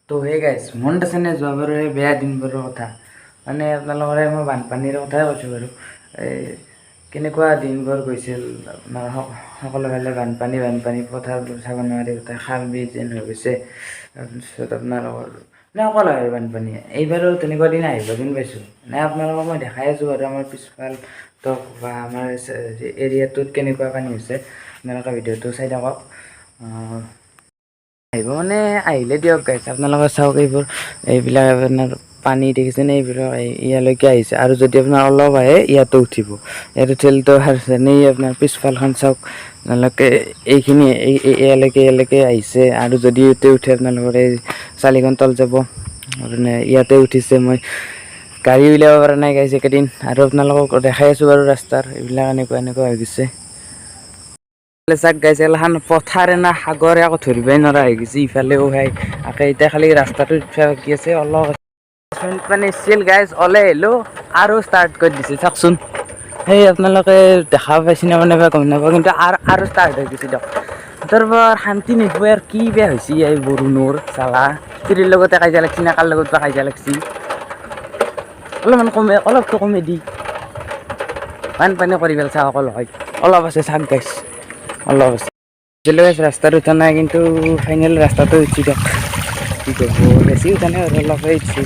তো হে গাইছ মনত আছেনে যোৱাবাৰৰ সেই বেয়া দিনবোৰৰ কথা মানে আপোনালোকৰে মই বানপানীৰ কথাই কৈছোঁ বাৰু এই কেনেকুৱা দিনবোৰ গৈছিল আপোনাৰ সকলো ফালে বানপানী পথাৰ চাব নোৱাৰি গোটেই খাল বিল যেন হৈ গৈছে তাৰপিছত আপোনালোকৰ মানে অকল হয় বানপানী এইবাৰো তেনেকুৱা দিন আহিব যেন পাইছোঁ নাই আপোনালোকক মই দেখাই আছোঁ বাৰু আমাৰ পিছফাল তক বা আমাৰ এৰিয়াটোত কেনেকুৱা পানী হৈছে আপোনালোকে ভিডিঅ'টো চাই থাকক আহিব মানে আহিলে দিয়ক গাইছ আপোনালোকে চাওক এইবিলাক আপোনাৰ পানী দেখিছেনে এইবিলাক ইয়ালৈকে আহিছে আৰু যদি আপোনাৰ অলপ আহে ইয়াতো উঠিব ইয়াত উঠিলেতো যেনেই আপোনাৰ পিছফালখন চাওক আপোনালোকে এইখিনি ইয়ালৈকে আহিছে আৰু যদি ইয়াতে উঠে আপোনালোকৰ এই চালিখন তল যাব মানে ইয়াতে উঠিছে মই গাড়ী উলিয়াব পৰা নাই গাইছ একেদিন আৰু আপোনালোকক দেখাই আছোঁ বাৰু ৰাস্তাৰ এইবিলাক এনেকুৱা হৈ গৈছে চাক গাইছে এলাখান পথাৰে না সাগৰে আকৌ ধৰিবই নোৱাৰা হৈ গৈছে ইফালেও খাই আকৌ এতিয়া খালি ৰাস্তাটো কি আছে অলপ মানে ছিল গাইজ ওলাই আহিলোঁ আৰু ষ্টাৰ্ট কৰি দিছে চাওকচোন সেই আপোনালোকে দেখা পাইছে নে মানে গম নাপাওঁ কিন্তু আৰু ষ্টাৰ্ট হৈ গৈছে দিয়ক তাৰ পৰা শান্তি নোপোৱা আৰু কি বেয়া হৈছে এই বৰষুণৰ চালা চিৰিৰ লগতে কাজিয়া লাগছি না কাৰ লগত বা কাজিয়া লাগছি অলপমান অলপতো কমে দি বানপানী কৰি পেলাইছে অকল হয় অলপ আছে চাক গাইছ অলপ আছে ৰাস্তাত উঠা নাই কিন্তু ফাইনেল ৰাস্তাটো উঠি দিয়ক কি কৰিব বেছি উঠা নাই অলপে উঠিছে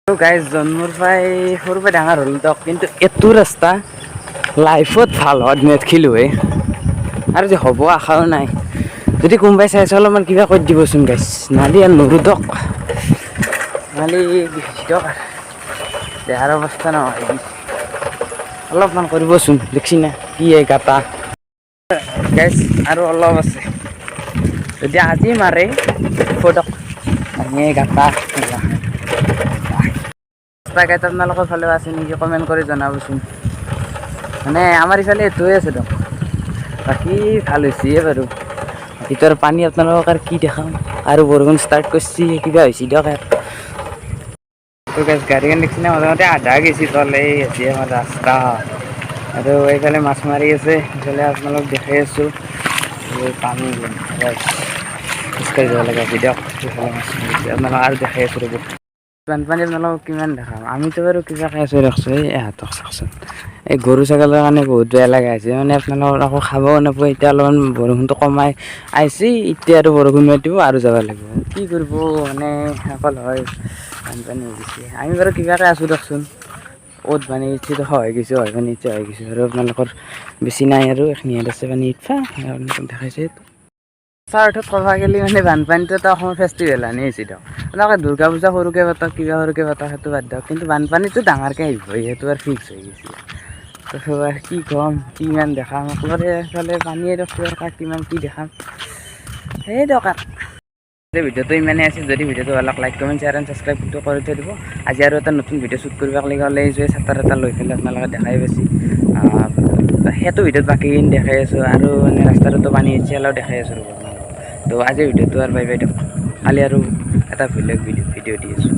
গাইজ জন্মৰ পৰাই সৰুৰ পৰা ডাঙৰ হ'ল দিয়ক কিন্তু এইটো ৰাস্তা লাইফত ভাল হোৱাত নেদেখিলোঁ আৰু যে হ'ব আশাও নাই যদি কোনোবাই চাইছে অলপমান কিবা কৰি দিবচোন গাইজ নালি আৰু নৰু দিয়ক নালি দিয়ক দেহাৰ অৱস্থা নহয় অলপমান কৰিবচোন দেখছি না কি গাটা গাইজ আৰু অলপ আছে যদি আজি মাৰে ফটক গাটা ৰাস্তা ঘাট আপোনালোকৰ ফালেও আছে নেকি কমেণ্ট কৰি জনাবচোন মানে আমাৰ ইফালে এইটোৱে আছে দিয়ক বাকী ভাল হৈছে বাৰু ভিতৰৰ পানী আপোনালোকক আৰু কি দেখাম আৰু বৰষুণ ষ্টাৰ্ট কৰিছে কিবা হৈছে দিয়ক গাড়ীখন দেখছি না মোটামুটি আধা গেছি তলে আছে আমাৰ ৰাস্তা আৰু এইফালে মাছ মাৰি আছে এইফালে আপোনালোক দেখাই আছোঁ পানী খোজকাঢ়ি যাব লগা হৈছে দিয়ক এইফালে মাছ মাৰিছে আপোনালোক আৰু দেখাই আছোঁ ৰ'ব বানপানী আপোনালোকক কিমান দেখাম আমিতো বাৰু কিবা খাই আছোঁ দেখছোঁ ইহঁতক চাওকচোন এই গৰু ছাগলীৰ কাৰণে বহুত বেয়া লগা হৈছে মানে আপোনালোকৰ আকৌ খাবও নাপায় এতিয়া অলপমান বৰষুণটো কমাই আহিছে এতিয়া আৰু বৰষুণ দিব আৰু যাব লাগিব কি কৰিব মানে অকল হয় বানপানী হৈ গৈছে আমি বাৰু কিবাকৈ আছোঁ দিয়কচোন ক'ত পানী উঠিতো হৈ গৈছে পানী এতিয়া হৈ গৈছে আৰু আপোনালোকৰ বেছি নাই আৰু এইখিনিত আছে পানী ইঠা দেখাইছে অৰ্থত ক'ব গ'লে মানে বানপানীটো এটা অসমৰ ফেষ্টিভেল আনি হৈছে দিয়ক আপোনালোকে দুৰ্গা পূজা সৰুকৈ পাতক কিবা সৰুকৈ পাতক সেইটো বাদ দিয়ক কিন্তু বানপানীটো ডাঙৰকৈ আহিব সেইটো আৰু ফিক্স হৈ গৈছে তো আৰু কি ক'ম কিমান দেখাম সকলোৰে এইফালে পানীয়ে দৰকাৰ কিমান কি দেখাম সেই দৰকাৰ ভিডিঅ'টো ইমানেই আছিল যদি ভিডিঅ'টো ভাল লাইক কমেণ্ট শ্বেয়াৰ এণ্ড ছাবস্ক্ৰাইবটো কৰি থৈ দিব আজি আৰু এটা নতুন ভিডিঅ' শ্বুট কৰিব লগা হ'লে এই যে চাটাৰ এটা লৈ পেলাই আপোনালোকে দেখাই পাইছে সেইটো ভিডিঅ'ত বাকীখিনি দেখাই আছোঁ আৰু মানে ৰাস্তাটোতো পানী হৈছে অলপ দেখাই আছোঁ ৰ'ব তো আজিৰ ভিডিঅ'টো আৰু বাই বাই দিয়ক কালি আৰু এটা বেলেগ ভিডিঅ' দি আছোঁ